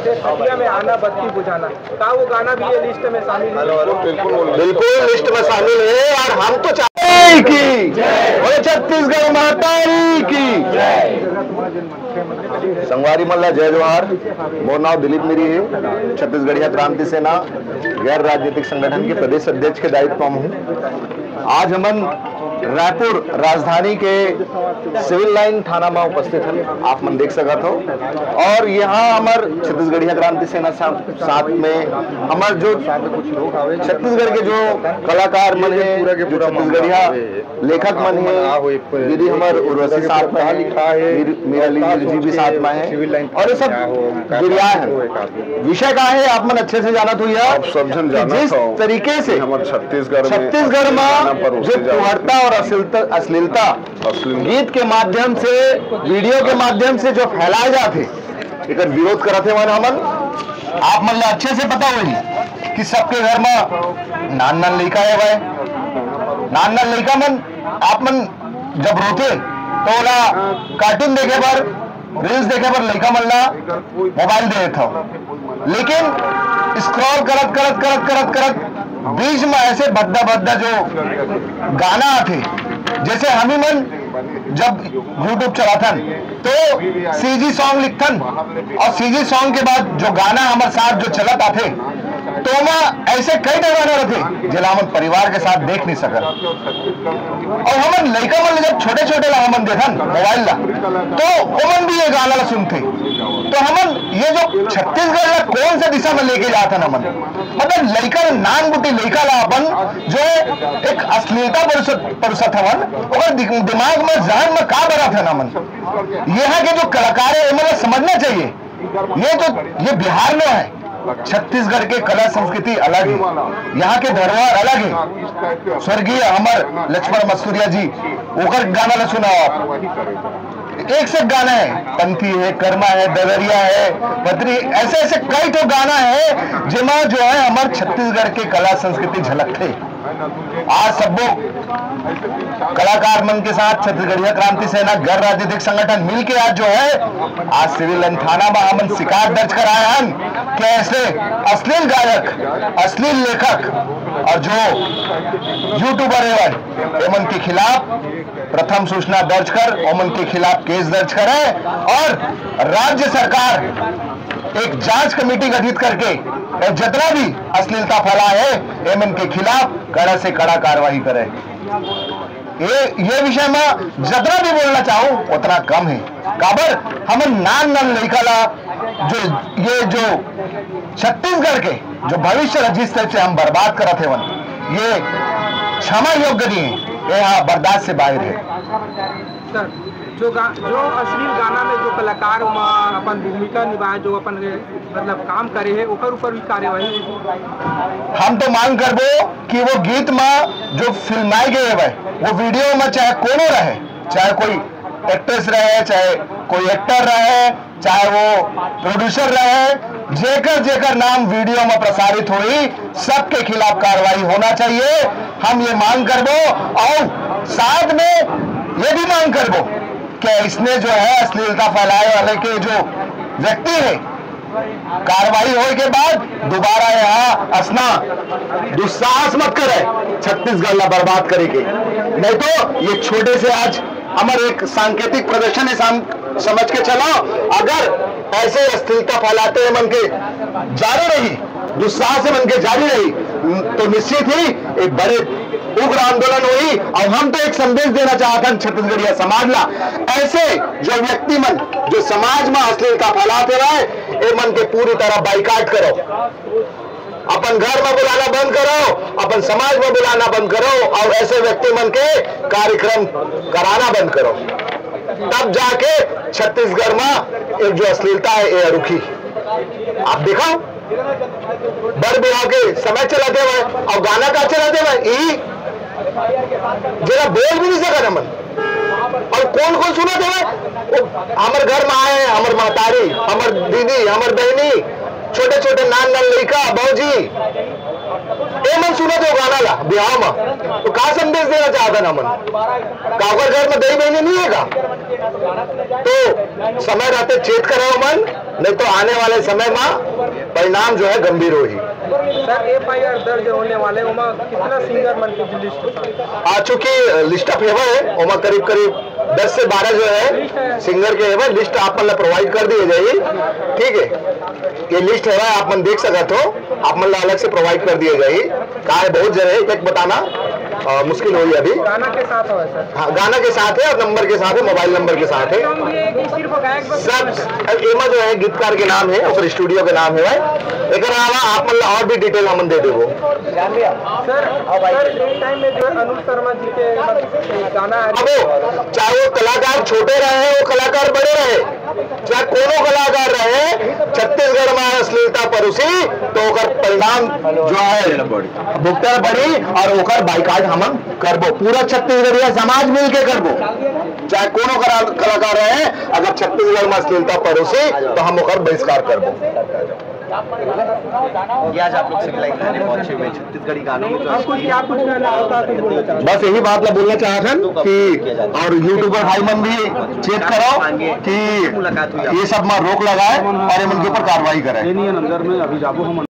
जैसे खटिया में आना बत्ती बुझाना का वो गाना भी ये लिस्ट में शामिल है? बिल्कुल लिस्ट में शामिल है। और हम तो चाहते हैं कि बोले छत्तीसगढ़ माता की संगवारी मल्ला जय जवाहर। मोर नाम दिलीप मेरी है, छत्तीसगढ़िया क्रांति सेना गैर राजनीतिक संगठन के प्रदेश अध्यक्ष के दायित्व में हूँ। आज हमन रायपुर राजधानी के सिविल लाइन थाना में उपस्थित है, आप मन देख सकत हो। और यहाँ हमार छत्तीसगढ़िया क्रांति सेना साथ में हमार जो छत्तीसगढ़ के जो कलाकार मन है, जो छत्तीसगढ़िया लेखक मन है, दीदी हमार उर्वशी साथ में है, मीरा जी भी साथ में है, और ये सब गिरिया है। विषय का है आप मन अच्छे से जानत हुई है, जिस तरीके से छत्तीसगढ़ में जो तुहरता और अश्लीलता गीत के माध्यम से, वीडियो के माध्यम से जो फैलाए जाते, एक विरोध करते मन हमन। आप मन अच्छे से पता हुई कि सबके घर में नान नान लड़का है भाई, नान नान लड़का मन आप मन जब रोते तो ओला कार्टून देखे पर, रील्स देखे पर लड़का मन ला मोबाइल दे देता हो। लेकिन स्क्रॉल करत करत करत करत करत बीच में ऐसे भद्दा जो गाना आते, जैसे हम ही मन जब यूट्यूब चलाथन तो सीजी सॉन्ग लिखथन, और सीजी सॉन्ग के बाद जो गाना हमारे साथ जो चलत आते तो ऐसे कई गाना रहते जिला हम परिवार के साथ देख नहीं सकत। और हमन लड़का मन जब छोटे छोटे ला हमन देखन मोबाइल ला तो हमन भी ये गाना ला सुनते। तो हमन ये जो छत्तीसगढ़ ला कौन सा दिशा में लेके जाता हमन, मतलब लड़का नान बुटी लड़का ला अपन जो एक अश्लीलता परसत हवन, और दिमाग में जहन में का बरा था हमन। यहाँ के जो कलाकार है मतलब समझना चाहिए, ये बिहार में है, छत्तीसगढ़ के कला संस्कृति अलग है, यहाँ के धरोहर अलग है। स्वर्गीय अमर लक्ष्मण मसूरिया जी ओकर गाना ला सुनाओ आप, एक से गाना है, पंथी है, कर्मा है, ददरिया है, पत्री, ऐसे ऐसे कई तो गाना है जिमा जो है हमारे छत्तीसगढ़ के कला संस्कृति झलकते। आज सबो कलाकार मन के साथ छत्तीसगढ़िया क्रांति सेना गैर राजनीतिक संगठन मिलके आज जो है आज सिविल लाइन थाना में हमन शिकायत दर्ज कराए हैं कि ऐसे अश्लील गायक, अश्लील लेखक और जो यूट्यूबर है एमन के खिलाफ प्रथम सूचना दर्ज कर ओमन के खिलाफ केस दर्ज करे, और राज्य सरकार एक जांच कमेटी गठित करके जितना भी अश्लीलता फैला है एमन के खिलाफ कड़ा से कड़ा कार्रवाई करे। ये विषय में जितना भी बोलना चाहूं उतना कम है। काबर हमन नान नान लड़का ला जो छत्तीसगढ़ के जो भविष्य जिस तरह से हम बर्बाद करते हैं वन, ये क्षमा योग्य नहीं है, ये यहाँ बर्दाश्त से बाहर है। सर, जो अश्लील गाना में जो कलाकार अपन भूमिका निभाए, जो अपन मतलब काम करे है, ओकर ऊपर भी कार्यवाही हम तो मांग करबो कि वो गीत में जो फिल्माई गए है वो वीडियो में चाहे कोनो रहे, चाहे कोई एक्ट्रेस रहे, चाहे कोई एक्टर रहे, चाहे वो प्रोड्यूसर रहे, जेकर नाम वीडियो में प्रसारित हुई सबके खिलाफ कार्रवाई होना चाहिए। हम ये मांग करबो और साथ में ये भी मांग करबो कि इसने जो है अश्लीलता फैलाए वाले के जो व्यक्ति है, कार्रवाई होने के बाद दोबारा यहाँ असना दुस्साहस मत करे छत्तीसगढ़ ला बर्बाद करेगी। नहीं तो ये छोटे से आज हमारे एक सांकेतिक प्रदर्शन है, समझ के चलो, अगर ऐसे अश्लीलता फैलाते हैं मन के जारी रही, दुस्साहस मन के जारी रही, तो निश्चित ही एक बड़े उग्र आंदोलन हुई। और हम तो एक संदेश देना चाहते हैं छत्तीसगढ़िया समाज ला, ऐसे जो व्यक्ति मन जो समाज में अश्लीलता फैलाते रहे ए मन के पूरी तरह बाइकाट करो, अपन घर में बुलाना बंद करो, अपन समाज में बुलाना बंद करो, और ऐसे व्यक्ति मन के कार्यक्रम कराना बंद करो, तब जाके छत्तीसगढ़ में एक जो अश्लीलता है ये रुकी। आप देखो बर बिहाव के समय चलाते हुए और गाना का चलाते हुए जरा बोल भी नहीं सका मन, और कौन कौन सुना थे हमारे घर में आए, हमारे महतारी, हमारे दीदी, हमारे बहनी, छोटे छोटे नान नान लड़का, भौजी, ए मन सुना तो गाना ला बिहार में तो का संदेश देना चाहता ना मन काकर घर में दही बहनी नहीं है का तो समय रहते चेत कराओ मन, नहीं तो आने वाले समय में परिणाम जो है गंभीर होगी। सर एफआईआर दर्ज होने वाले उमा कितना सिंगर मन की लिस्ट आ चुकी लिस्ट ऑफ हेवर है उमा करीब 10 से 12 जो है सिंगर के हेवर लिस्ट आप मतलब प्रोवाइड कर दिए जाएगी। ठीक है, ये लिस्ट है आप मन देख सकते हो, आप मतलब अलग से प्रोवाइड कर दिए जाएगी। कहा है बहुत जगह एक बताना मुश्किल हो रही है अभी। गाना के साथ हो सर? हाँ गाना के साथ है और नंबर के साथ है, मोबाइल नंबर के साथ है सब। एमा जो है गीतकार के नाम है और स्टूडियो के नाम है भाई। एक अलावा आप मतलब और भी डिटेल हम दे देवो सर। टाइम में जो अनुज शर्मा जी के गाना अब चाहे वो कलाकार छोटे रहे वो कलाकार बड़े रहे, चाहे कोनो कलाकार रहे, छत्तीसगढ़ में अश्लीलता परोसी तो ओकर परिणाम जो है भुगतान बड़ी और ओकर बाइकाट हम करबो, पूरा छत्तीसगढ़िया समाज मिलके करबो। चाहे कोनो कलाकार रहे अगर छत्तीसगढ़ में अश्लीलता परोसी तो हम ओकर बहिष्कार करबो। आज आप लोग सिविल लाइन थाने पहुंचे हुए छत्तीसगढ़ी गानों में बस यही बात बोलना चाहता कि और यूट्यूबर भाई मन भी चेक करो कि ये सब में रोक लगाए और इनके ऊपर कार्रवाई करें। अंदर में अभी जाबो हम